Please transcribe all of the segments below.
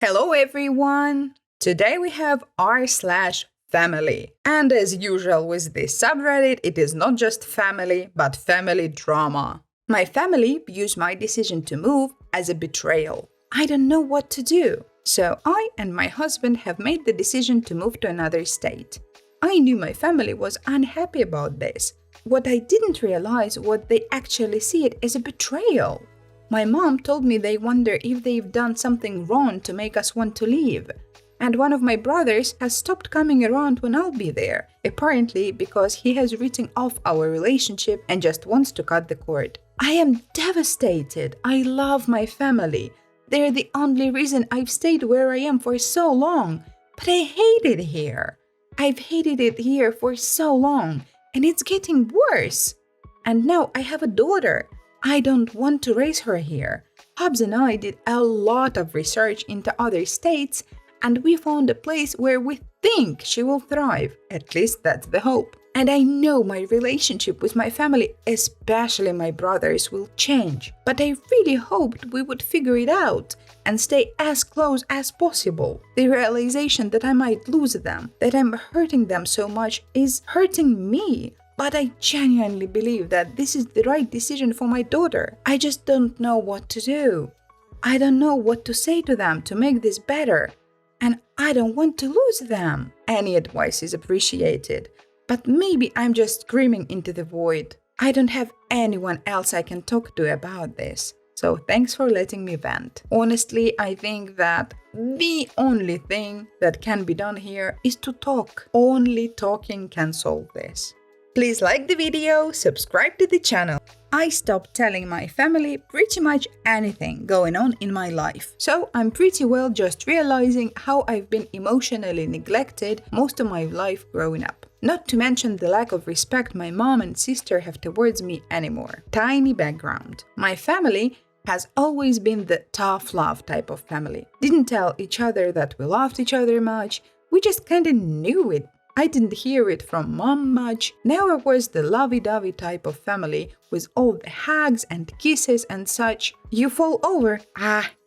Hello everyone! Today we have r/family. And as usual with this subreddit, it is not just family, but family drama. My family views my decision to move as a betrayal. I don't know what to do. So I and my husband have made the decision to move to another state. I knew my family was unhappy about this. What I didn't realize was they actually see it as a betrayal. My mom told me they wonder if they've done something wrong to make us want to leave. And one of my brothers has stopped coming around when I'll be there, apparently because he has written off our relationship and just wants to cut the cord. I am devastated. I love my family. They're the only reason I've stayed where I am for so long. But I hate it here. I've hated it here for so long, and it's getting worse. And now I have a daughter. I don't want to raise her here. Hobbs and I did a lot of research into other states, and we found a place where we think she will thrive. At least that's the hope. And I know my relationship with my family, especially my brothers, will change. But I really hoped we would figure it out and stay as close as possible. The realization that I might lose them, that I'm hurting them so much, is hurting me. But I genuinely believe that this is the right decision for my daughter. I just don't know what to do. I don't know what to say to them to make this better. And I don't want to lose them. Any advice is appreciated. But maybe I'm just screaming into the void. I don't have anyone else I can talk to about this. So thanks for letting me vent. Honestly, I think that the only thing that can be done here is to talk. Only talking can solve this. Please like the video, subscribe to the channel. I stopped telling my family pretty much anything going on in my life. So I'm pretty well just realizing how I've been emotionally neglected most of my life growing up. Not to mention the lack of respect my mom and sister have towards me anymore. Tiny background. My family has always been the tough love type of family. Didn't tell each other that we loved each other much. We just kinda knew it. I didn't hear it from mom much. Never was the lovey-dovey type of family with all the hugs and kisses and such. You fall over,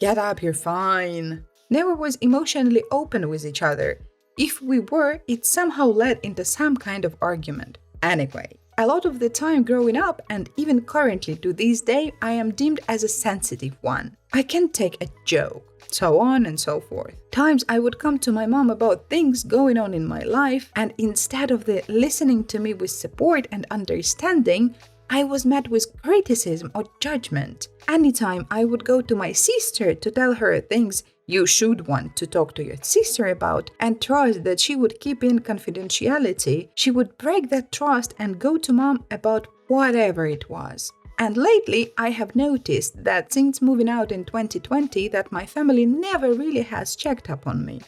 get up, you're fine. Never was emotionally open with each other. If we were, it somehow led into some kind of argument. Anyway, a lot of the time growing up and even currently to this day, I am deemed as a sensitive one. I can't take a joke. So on and so forth. Times I would come to my mom about things going on in my life, and instead of the listening to me with support and understanding, I was met with criticism or judgment. Anytime I would go to my sister to tell her things you should want to talk to your sister about and trust that she would keep in confidentiality, she would break that trust and go to mom about whatever it was. And lately, I have noticed that since moving out in 2020 that my family never really has checked up on me.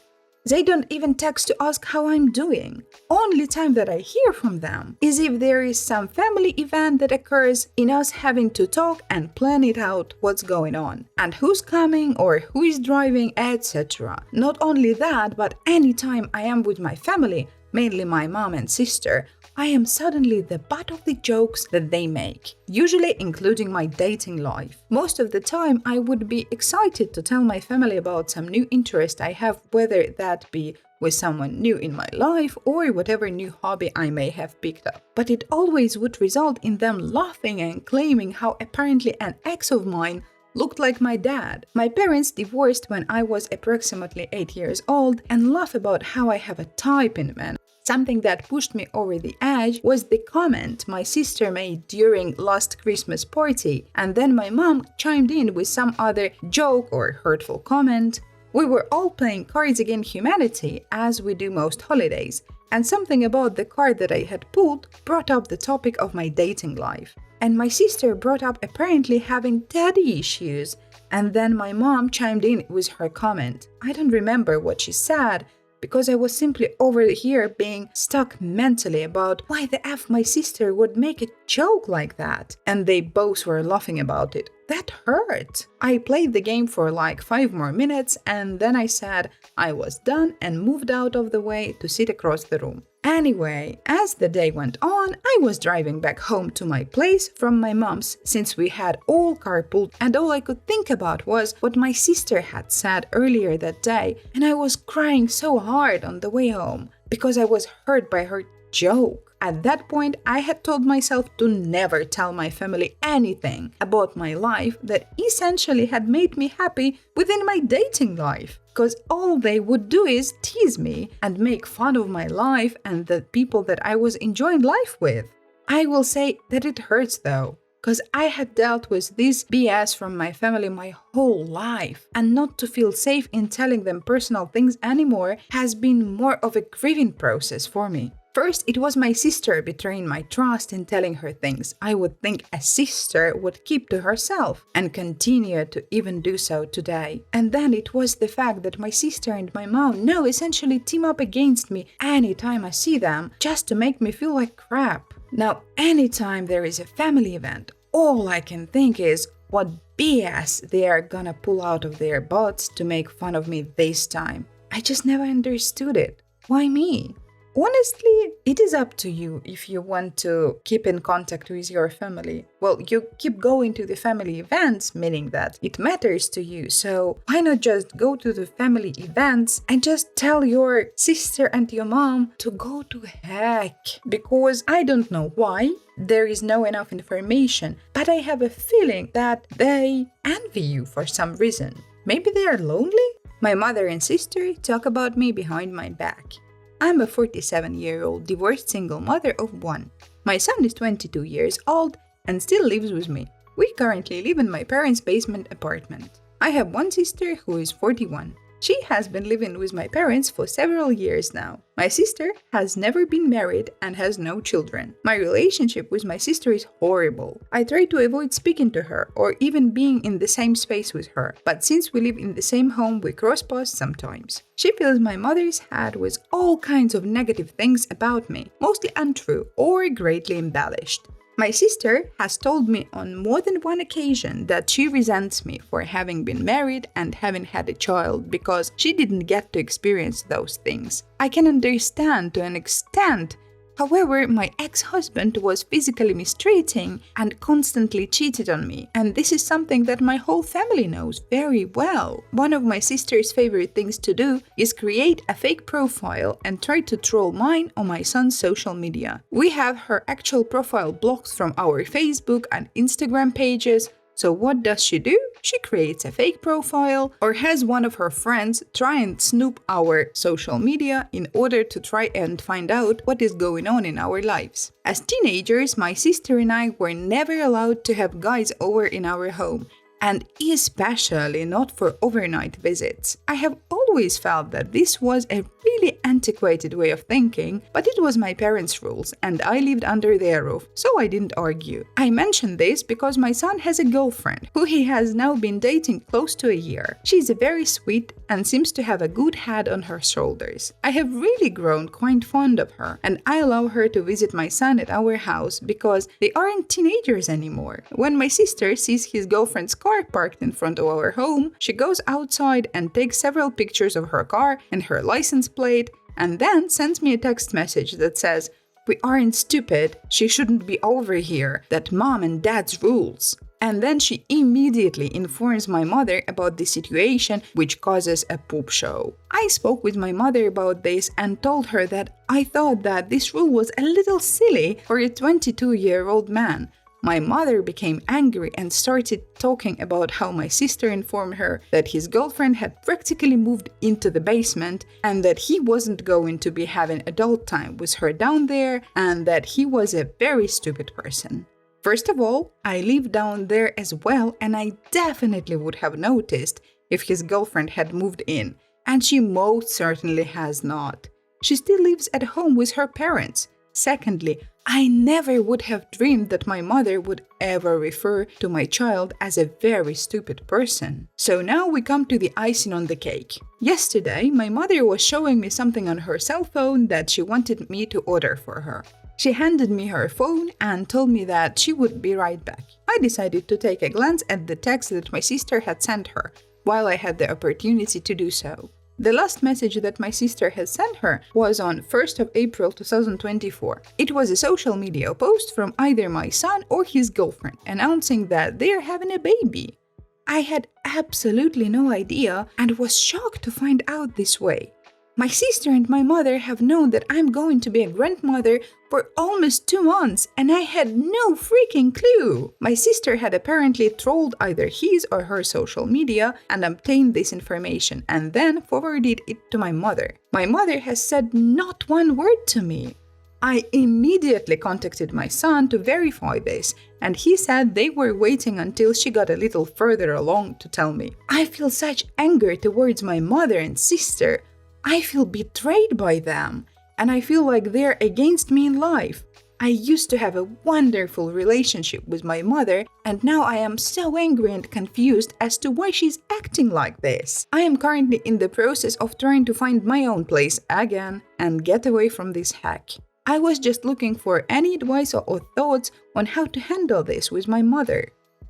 They don't even text to ask how I'm doing. Only time that I hear from them is if there is some family event that occurs in us having to talk and plan it out what's going on and who's coming or who is driving, etc. Not only that, but anytime I am with my family, mainly my mom and sister, I am suddenly the butt of the jokes that they make, usually including my dating life. Most of the time, I would be excited to tell my family about some new interest I have, whether that be with someone new in my life or whatever new hobby I may have picked up. But it always would result in them laughing and claiming how apparently an ex of mine looked like my dad. My parents divorced when I was approximately 8 years old and laugh about how I have a type in men. Something that pushed me over the edge was the comment my sister made during last Christmas party, and then my mom chimed in with some other joke or hurtful comment. We were all playing Cards Against Humanity, as we do most holidays, and something about the card that I had pulled brought up the topic of my dating life. And my sister brought up apparently having daddy issues, and then my mom chimed in with her comment. I don't remember what she said, because I was simply over here being stuck mentally about why the F my sister would make a joke like that. And they both were laughing about it. that hurt. I played the game for like 5 more minutes and then I said I was done and moved out of the way to sit across the room. Anyway, as the day went on, I was driving back home to my place from my mom's since we had all carpooled, and all I could think about was what my sister had said earlier that day, and I was crying so hard on the way home because I was hurt by her joke. At that point, I had told myself to never tell my family anything about my life that essentially had made me happy within my dating life. Because all they would do is tease me and make fun of my life and the people that I was enjoying life with. I will say that it hurts though, because I had dealt with this BS from my family my whole life, and not to feel safe in telling them personal things anymore has been more of a grieving process for me. First, it was my sister betraying my trust in telling her things I would think a sister would keep to herself, and continue to even do so today. And then it was the fact that my sister and my mom now essentially team up against me anytime I see them, just to make me feel like crap. Now, anytime there is a family event, all I can think is what BS they are gonna pull out of their butts to make fun of me this time. I just never understood it. Why me? Honestly, it is up to you if you want to keep in contact with your family. Well, you keep going to the family events, meaning that it matters to you. So why not just go to the family events and just tell your sister and your mom to go to heck? Because I don't know why, there is no enough information, but I have a feeling that they envy you for some reason. Maybe they are lonely? My mother and sister talk about me behind my back. I'm a 47-year-old divorced single mother of 1. My son is 22 years old and still lives with me. We currently live in my parents' basement apartment. I have one sister who is 41. She has been living with my parents for several years now. My sister has never been married and has no children. My relationship with my sister is horrible. I try to avoid speaking to her or even being in the same space with her, but since we live in the same home, we cross paths sometimes. She fills my mother's head with all kinds of negative things about me, mostly untrue or greatly embellished. My sister has told me on more than one occasion that she resents me for having been married and having had a child because she didn't get to experience those things. I can understand to an extent. However, my ex-husband was physically mistreating and constantly cheated on me, and this is something that my whole family knows very well. One of my sister's favorite things to do is create a fake profile and try to troll mine on my son's social media. We have her actual profile blocked from our Facebook and Instagram pages. So what does she do? She creates a fake profile or has one of her friends try and snoop our social media in order to try and find out what is going on in our lives. As teenagers, my sister and I were never allowed to have guys over in our home, and especially not for overnight visits. I have always felt that this was a really antiquated way of thinking, but it was my parents' rules and I lived under their roof, so I didn't argue. I mention this because my son has a girlfriend who he has now been dating close to a year. She's very sweet and seems to have a good head on her shoulders. I have really grown quite fond of her, and I allow her to visit my son at our house because they aren't teenagers anymore. When my sister sees his girlfriend's car parked in front of our home, she goes outside and takes several pictures of her car and her license plate, and then sends me a text message that says, "We aren't stupid, she shouldn't be over here, that mom and dad's rules." And then she immediately informs my mother about the situation, which causes a poop show. I spoke with my mother about this and told her that I thought that this rule was a little silly for a 22-year-old man. My mother became angry and started talking about how my sister informed her that his girlfriend had practically moved into the basement and that he wasn't going to be having adult time with her down there and that he was a very stupid person. First of all, I live down there as well, and I definitely would have noticed if his girlfriend had moved in, and she most certainly has not. She still lives at home with her parents. Secondly, I never would have dreamed that my mother would ever refer to my child as a very stupid person. So now we come to the icing on the cake. Yesterday, my mother was showing me something on her cell phone that she wanted me to order for her. She handed me her phone and told me that she would be right back. I decided to take a glance at the text that my sister had sent her, while I had the opportunity to do so. The last message that my sister had sent her was on 1st of April 2024. It was a social media post from either my son or his girlfriend announcing that they are having a baby. I had absolutely no idea and was shocked to find out this way. My sister and my mother have known that I'm going to be a grandmother for almost 2 months, and I had no freaking clue. My sister had apparently trolled either his or her social media and obtained this information and then forwarded it to my mother. My mother has said not one word to me. I immediately contacted my son to verify this, and he said they were waiting until she got a little further along to tell me. I feel such anger towards my mother and sister. I feel betrayed by them, and I feel like they're against me in life. I used to have a wonderful relationship with my mother, and now I am so angry and confused as to why she's acting like this. I am currently in the process of trying to find my own place again and get away from this hack. I was just looking for any advice or thoughts on how to handle this with my mother.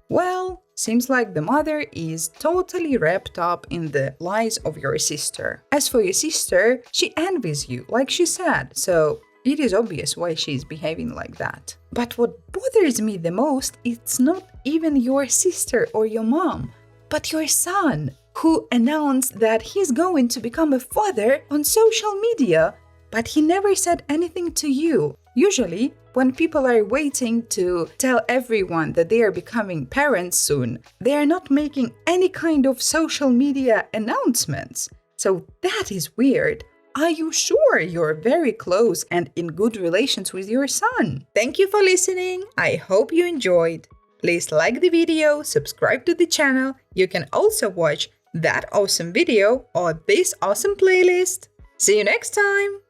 Well, seems like the mother is totally wrapped up in the lies of your sister. As for your sister, she envies you, like she said, so it is obvious why she's behaving like that. But what bothers me the most, it's not even your sister or your mom, but your son, who announced that he's going to become a father on social media, but he never said anything to you. Usually, when people are waiting to tell everyone that they are becoming parents soon, they are not making any kind of social media announcements. So that is weird. Are you sure you're very close and in good relations with your son? Thank you for listening. I hope you enjoyed. Please like the video, subscribe to the channel. You can also watch that awesome video or this awesome playlist. See you next time!